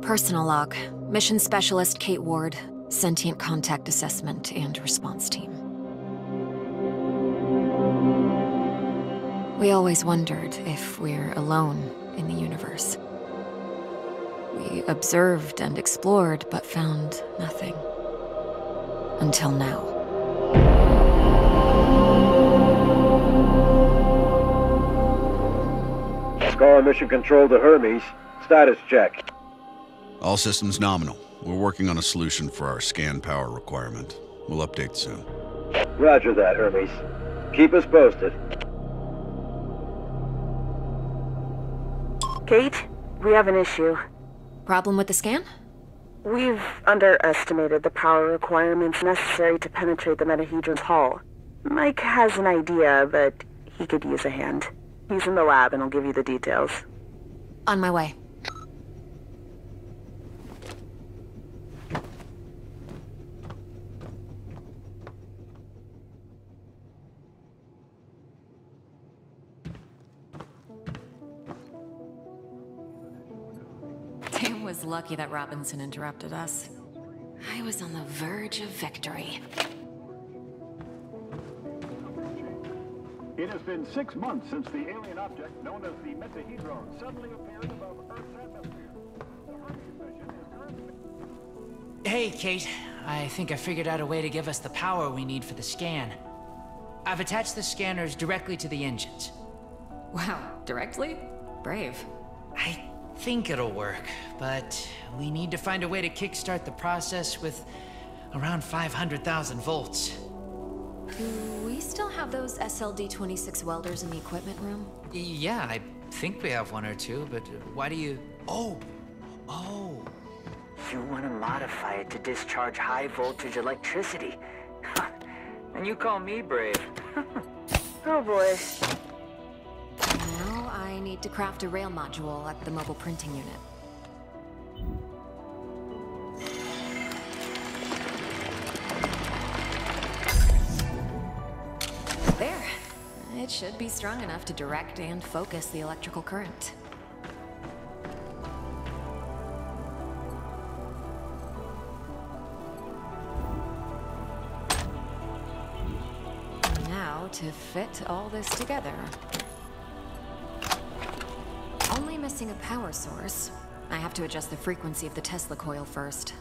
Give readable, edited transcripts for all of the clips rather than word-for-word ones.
Personal log. Mission Specialist Kate Ward. Sentient Contact Assessment and Response Team. We always wondered if we're alone in the universe. We observed and explored, but found nothing. Until now. Scar Mission Control to Hermes. Status check. All systems nominal. We're working on a solution for our scan power requirement. We'll update soon. Roger that, Hermes. Keep us posted. Kate, we have an issue. Problem with the scan? We've underestimated the power requirements necessary to penetrate the metahedron's hull. Mike has an idea, but he could use a hand. He's in the lab and will give you the details. On my way. Tim was lucky that Robinson interrupted us. I was on the verge of victory. It has been 6 months since the alien object known as the Metahedron suddenly appeared above Earth's atmosphere. The Hermes mission is currently... Hey, Kate. I think I figured out a way to give us the power we need for the scan. I've attached the scanners directly to the engines. Wow, directly? Brave. I think it'll work, but we need to find a way to kickstart the process with around 500,000 volts. Do we still have those SLD-26 welders in the equipment room? Yeah, I think we have one or two, but why do you... Oh! You want to modify it to discharge high-voltage electricity. And you call me brave. Oh boy. Now I need to craft a rail module at the mobile printing unit. There. It should be strong enough to direct and focus the electrical current. Now to fit all this together. Only missing a power source. I have to adjust the frequency of the Tesla coil first.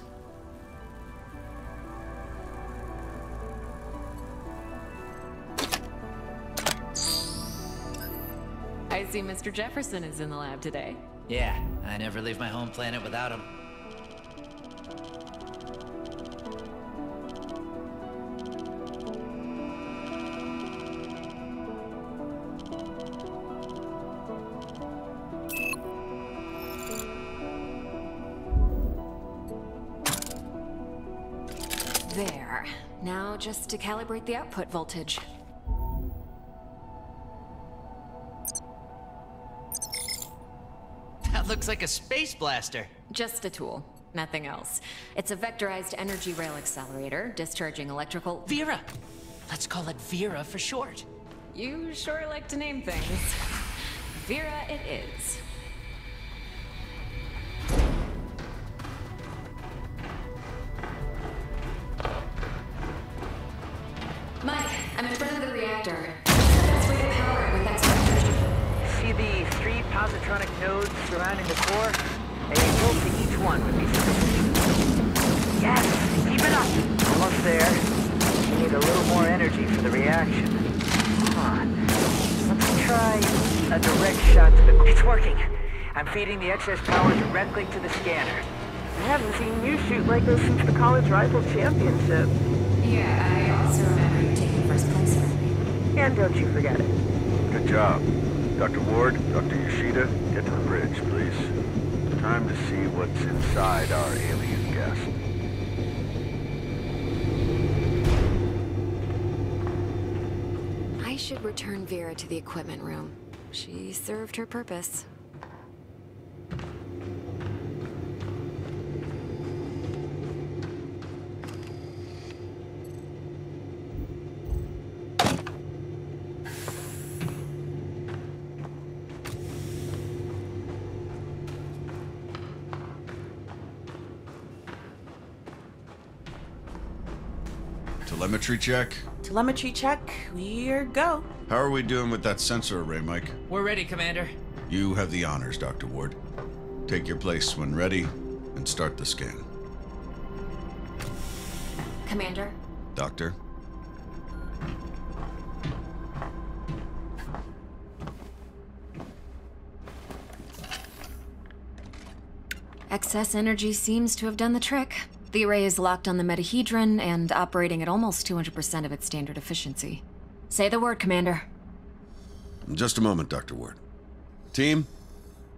I see Mr. Jefferson is in the lab today. Yeah, I never leave my home planet without him. There. Now just to calibrate the output voltage. That looks like a space blaster. Just a tool, nothing else. It's a vectorized energy rail accelerator, discharging electrical... Vera! Let's call it Vera for short. You sure like to name things. Vera it is. Mike, I'm in front of the reactor. What's the best way to power it with extra energy? See the 3 positronic nodes surrounding the core? A volt to each one would be sufficient. Yes! Keep it up! Almost there. We need a little more energy for the reaction. Let's try a direct shot to the... It's working! I'm feeding the excess power directly to the scanner. I haven't seen you shoot like this since the College Rifles Championship. Yeah, I also remember you taking first place there. And don't you forget it. Good job. Dr. Ward, Dr. Yoshida, get to the bridge, please. Time to see what's inside our alien guest. I should return Vera to the equipment room. She served her purpose. Telemetry check? Telemetry check. We're go. How are we doing with that sensor array, Mike? We're ready, Commander. You have the honors, Dr. Ward. Take your place when ready, and start the scan. Commander? Doctor? Excess energy seems to have done the trick. The array is locked on the metahedron and operating at almost 200% of its standard efficiency. Say the word, Commander. In just a moment, Dr. Ward. Team,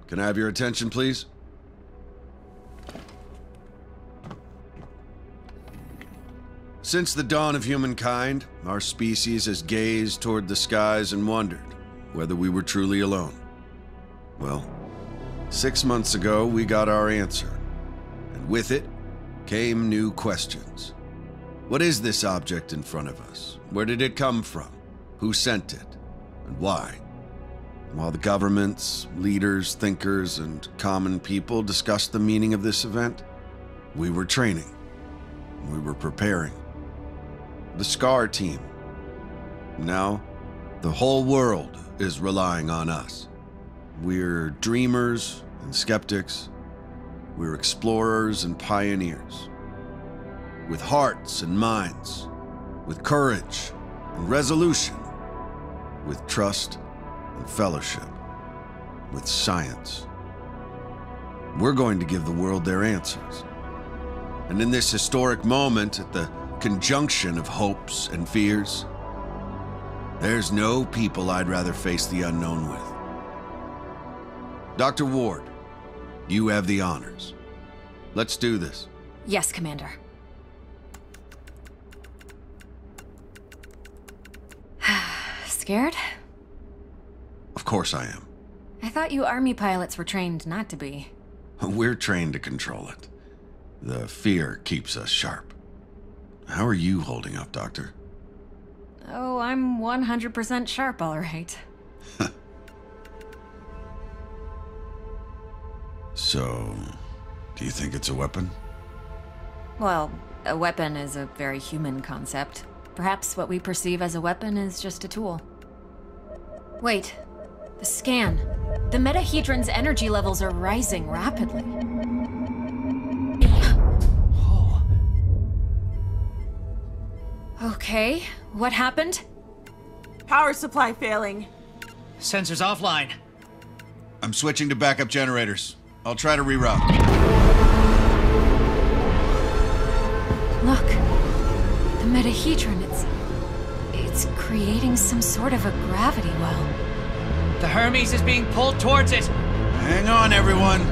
can I have your attention, please? Since the dawn of humankind, our species has gazed toward the skies and wondered whether we were truly alone. Well, 6 months ago, we got our answer, and with it came new questions. What is this object in front of us? Where did it come from? Who sent it? And why? While the governments, leaders, thinkers, and common people discussed the meaning of this event, we were training. We were preparing. The SCAR team. Now, the whole world is relying on us. We're dreamers and skeptics. We're explorers and pioneers. With hearts and minds. With courage and resolution. With trust and fellowship. With science. We're going to give the world their answers. And in this historic moment, at the conjunction of hopes and fears, there's no people I'd rather face the unknown with. Dr. Ward, you have the honors. Let's do this. Yes, Commander. Scared? Of course I am. I thought you Army pilots were trained not to be. We're trained to control it. The fear keeps us sharp. How are you holding up, Doctor? Oh, I'm 100% sharp, all right. So, do you think it's a weapon? Well, a weapon is a very human concept. Perhaps what we perceive as a weapon is just a tool. Wait, the scan. The metahedron's energy levels are rising rapidly. Okay, what happened? Power supply failing. Sensors offline. I'm switching to backup generators. I'll try to reroute. Look, the metahedron, it's creating some sort of a gravity well. The Hermes is being pulled towards it. Hang on, everyone.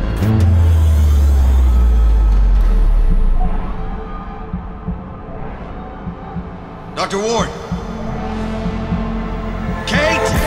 Dr. Ward! Kate!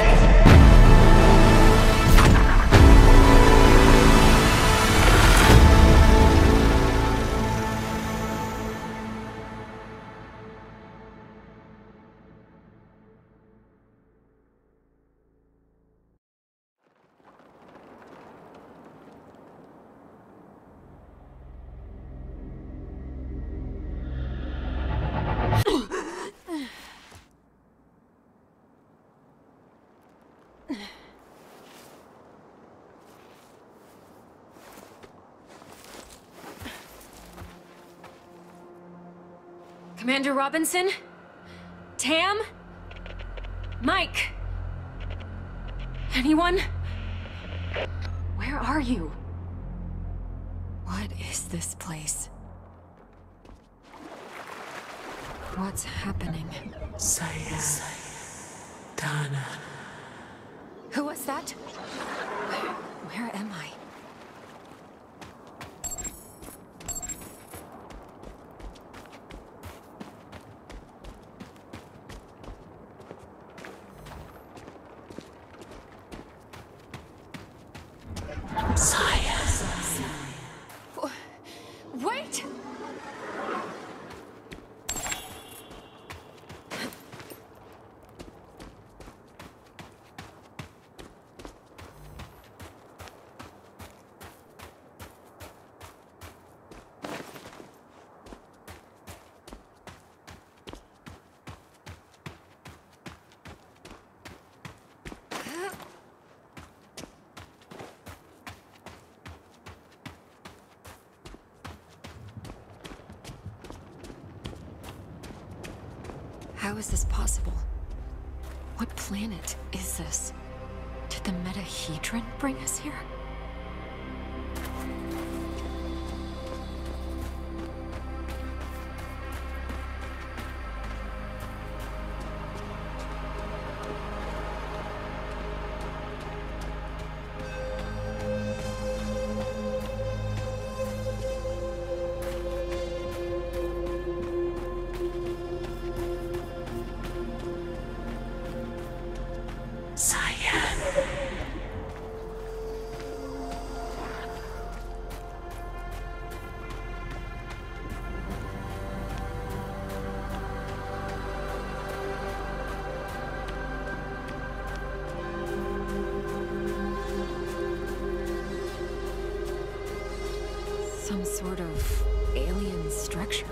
Commander Robinson? Tam? Mike? Anyone? Where are you? What is this place? What's happening? Dana. Who was that? Where am I? Wait! How is this possible? What planet is this? Did the metahedron bring us here? Some sort of alien structure.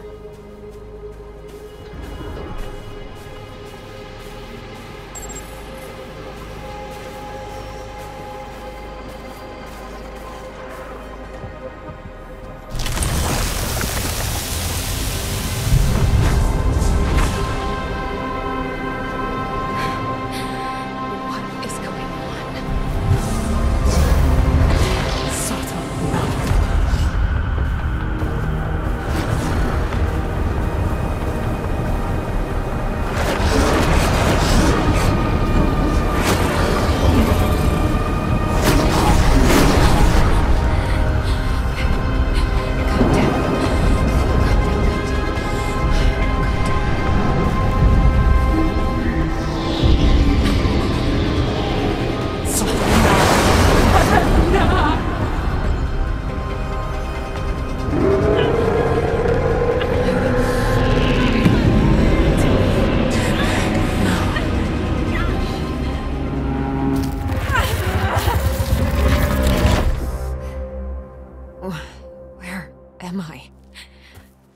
Where am I?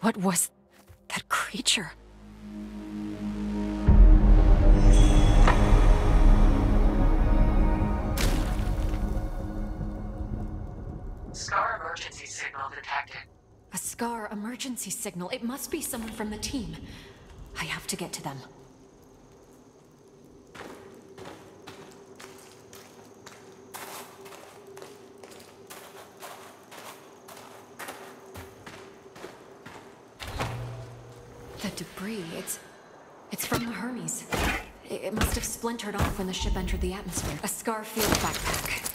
What was that creature? Scar emergency signal detected. A Scar emergency signal. It must be someone from the team. I have to get to them. The debris, it's from the Hermes. It must have splintered off when the ship entered the atmosphere. A Scar field backpack.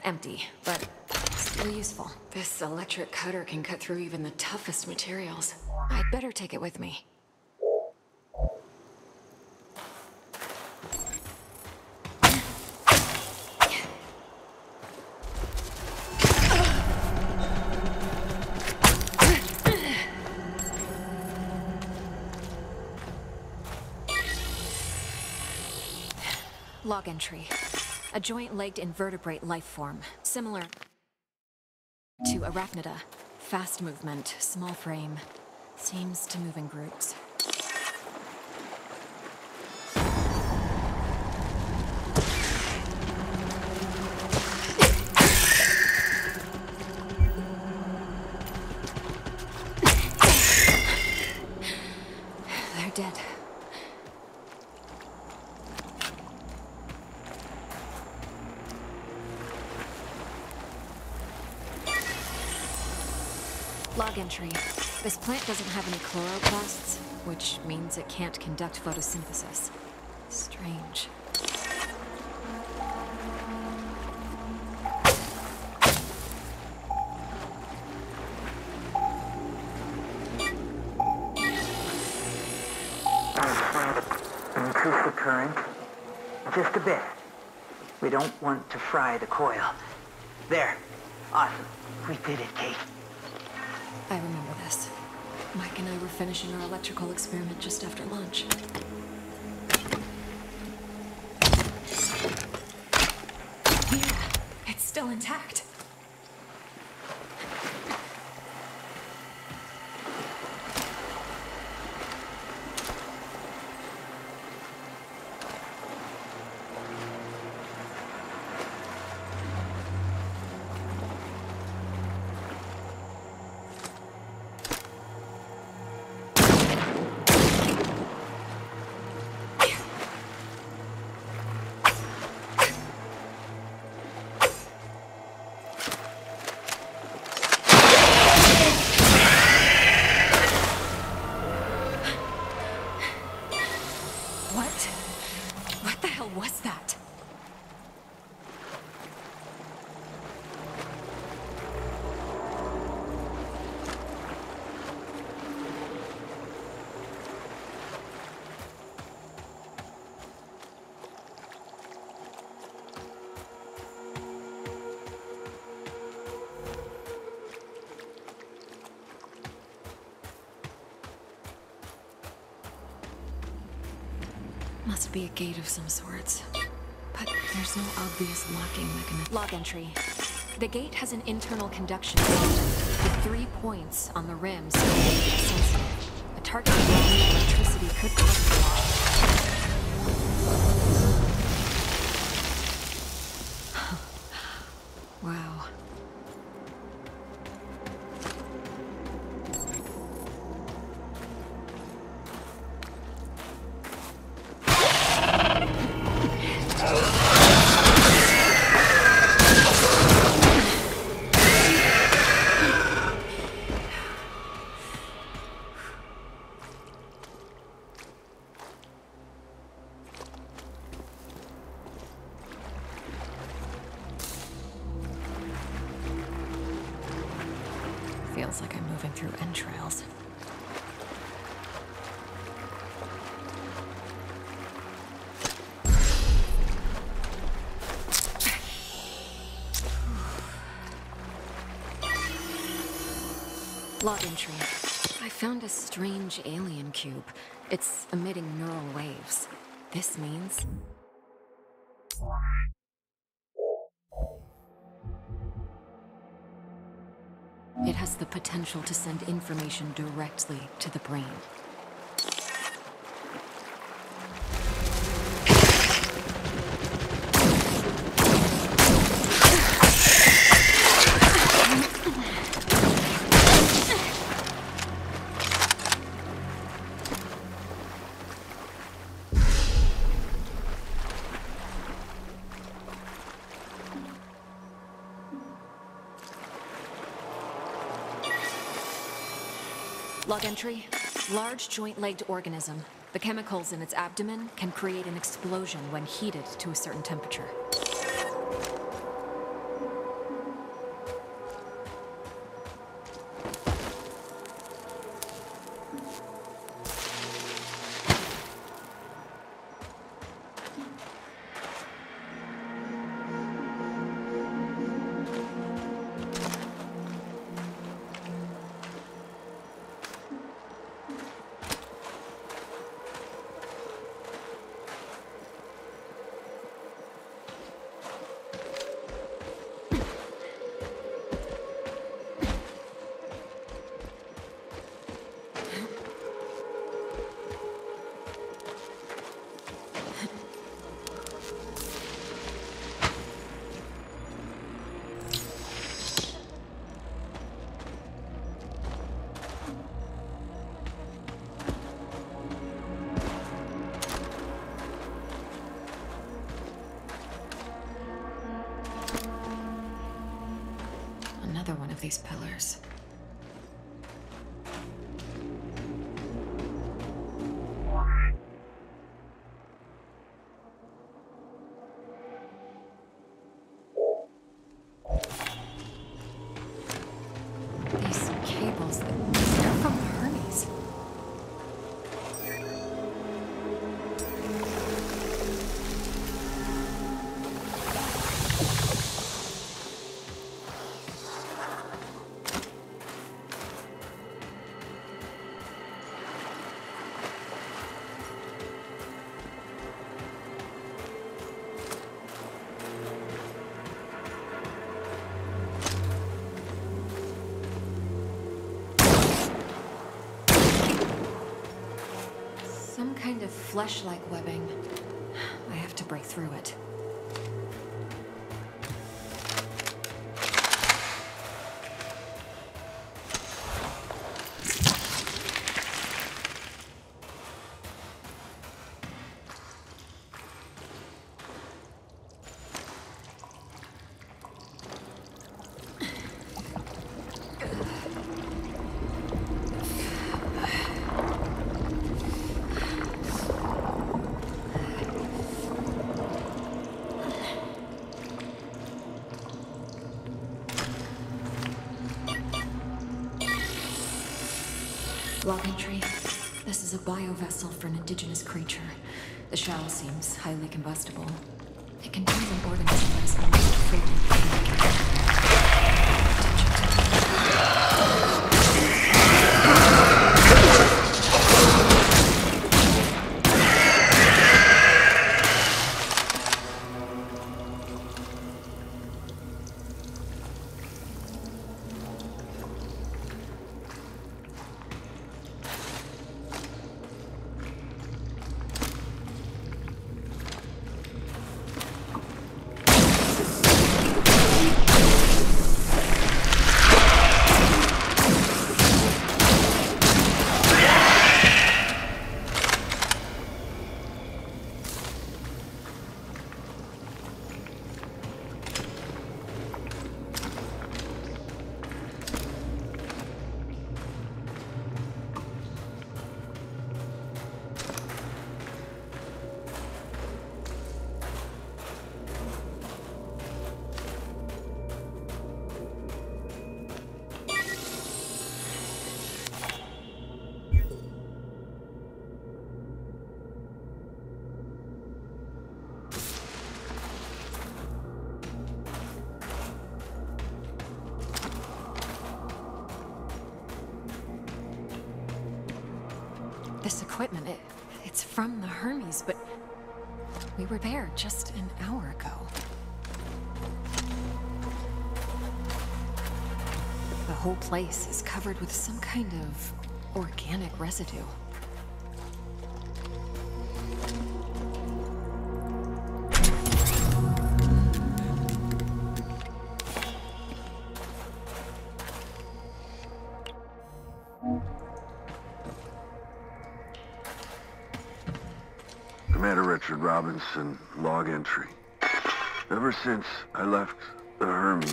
Empty, but still useful. This electric cutter can cut through even the toughest materials. I'd better take it with me. Log entry. A joint-legged invertebrate life form, similar to arachnida. Fast movement, small frame. Seems to move in groups. They're dead. Log entry. This plant doesn't have any chloroplasts, which means it can't conduct photosynthesis. Strange. Increase the current. Just a bit. We don't want to fry the coil. There. Awesome. We did it, Kate. I remember this. Mike and I were finishing our electrical experiment just after lunch. Yeah, it's still intact. must be a gate of some sorts. But there's no obvious locking mechanism. Log entry. The gate has an internal conduction system with 3 points on the rims sensitive. A target of electricity could cause the lock. Wow. Feels like I'm moving through entrails. Log entry. I found a strange alien cube. It's emitting neural waves. This means... it has the potential to send information directly to the brain. Log entry. Large joint-legged organism. The chemicals in its abdomen can create an explosion when heated to a certain temperature. Another one of these pillars. These cables, they're from Hermes. Some kind of flesh-like webbing. I have to break through it. Log entry. This is a biovessel for an indigenous creature. The shell seems highly combustible. It contains an organism that is almost fully This equipment, it's from the Hermes, but we were there just an hour ago. The whole place is covered with some kind of organic residue. Commander Richard Robinson, log entry. Ever since I left the Hermes,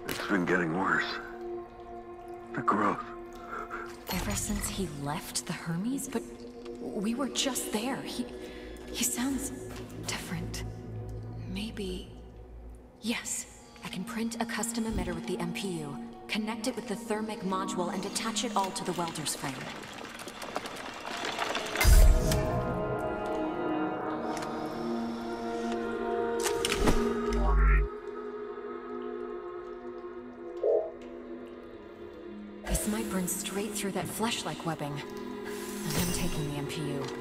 it's been getting worse. The growth. Ever since he left the Hermes? But we were just there. He sounds different. Maybe... Yes, I can print a custom emitter with the MPU, connect it with the thermic module, and attach it all to the welder's frame. This might burn straight through that flesh-like webbing. And I'm taking the MPU.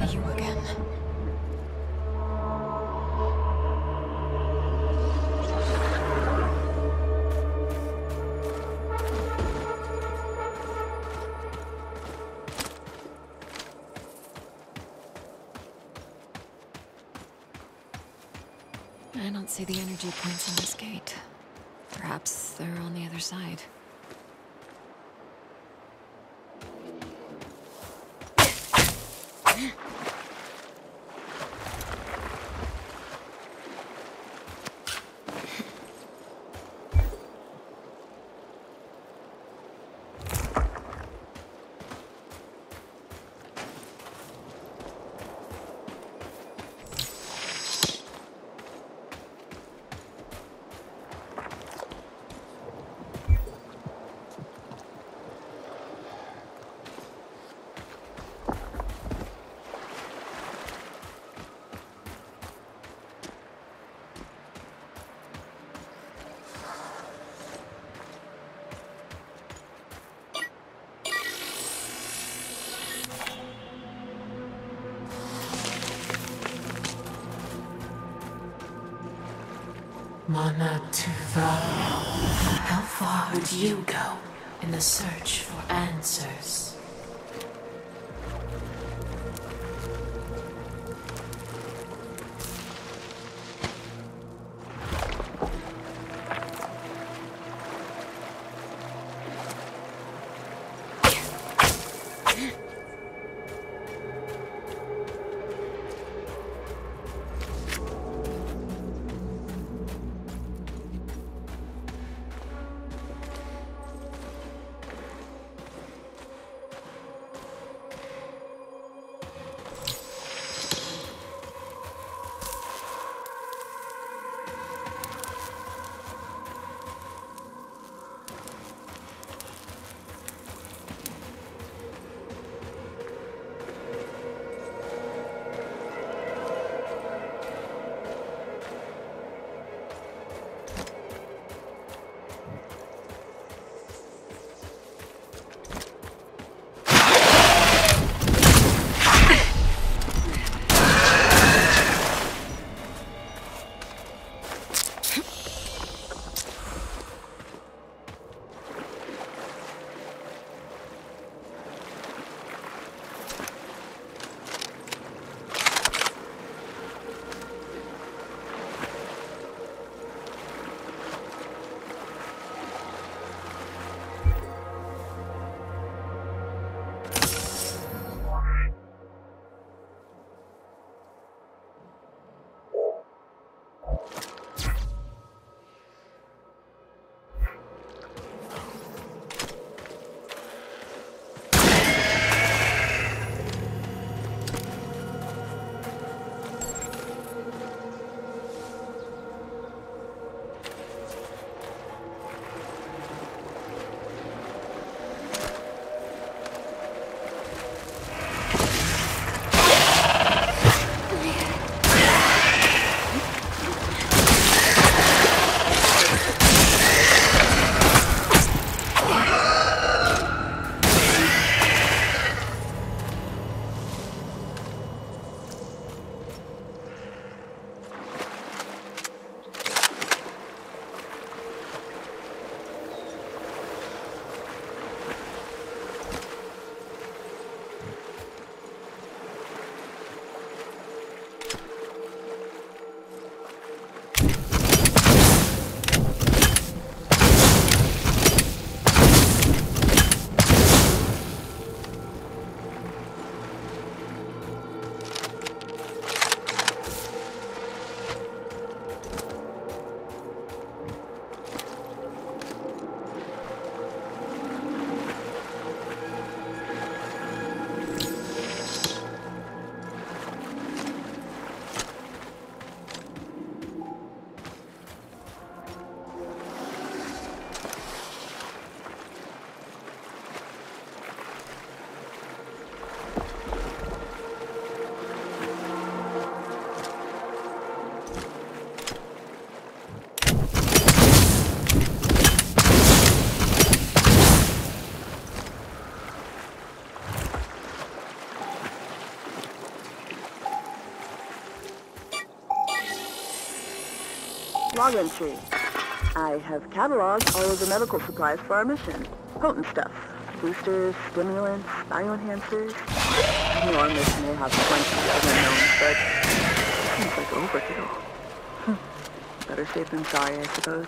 You again. I don't see the energy points on this gate. Perhaps they're on the other side. Manatuva. How far would you go in the search for answers? Log entry. I have cataloged all of the medical supplies for our mission. Potent stuff. Boosters, stimulants, bioenhancers. I know our mission will have plenty of unknowns, but seems like overkill. Better safe than sorry, I suppose.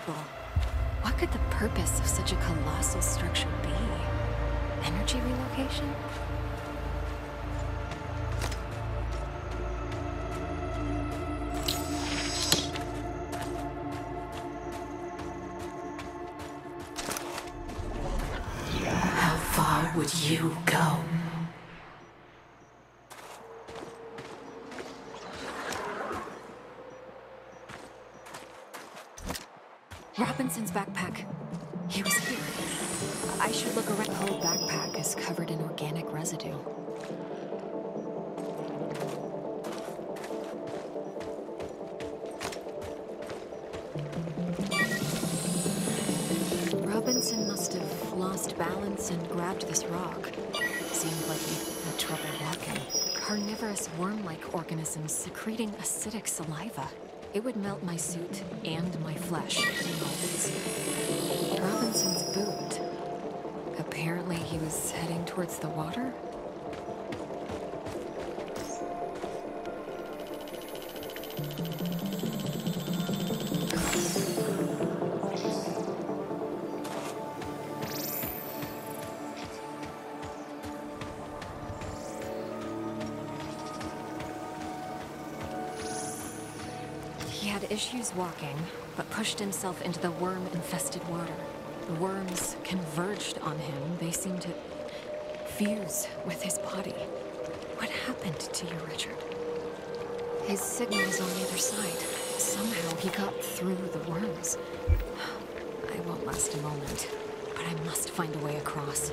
incredible. What could the purpose of such a colossal structure be? Energy relocation? How far would you go? Robinson's backpack. He was here. I should look around. The whole backpack is covered in organic residue. Robinson must have lost balance and grabbed this rock. Seemed like he had trouble walking. Carnivorous worm-like organisms secreting acidic saliva. It would melt my suit and my flesh in moments. Robinson's boot. Apparently he was heading towards the water? He had issues walking, but pushed himself into the worm-infested water. The worms converged on him. They seemed to fuse with his body. What happened to you, Richard? His signal was on the other side. Somehow he got through the worms. I won't last a moment, but I must find a way across.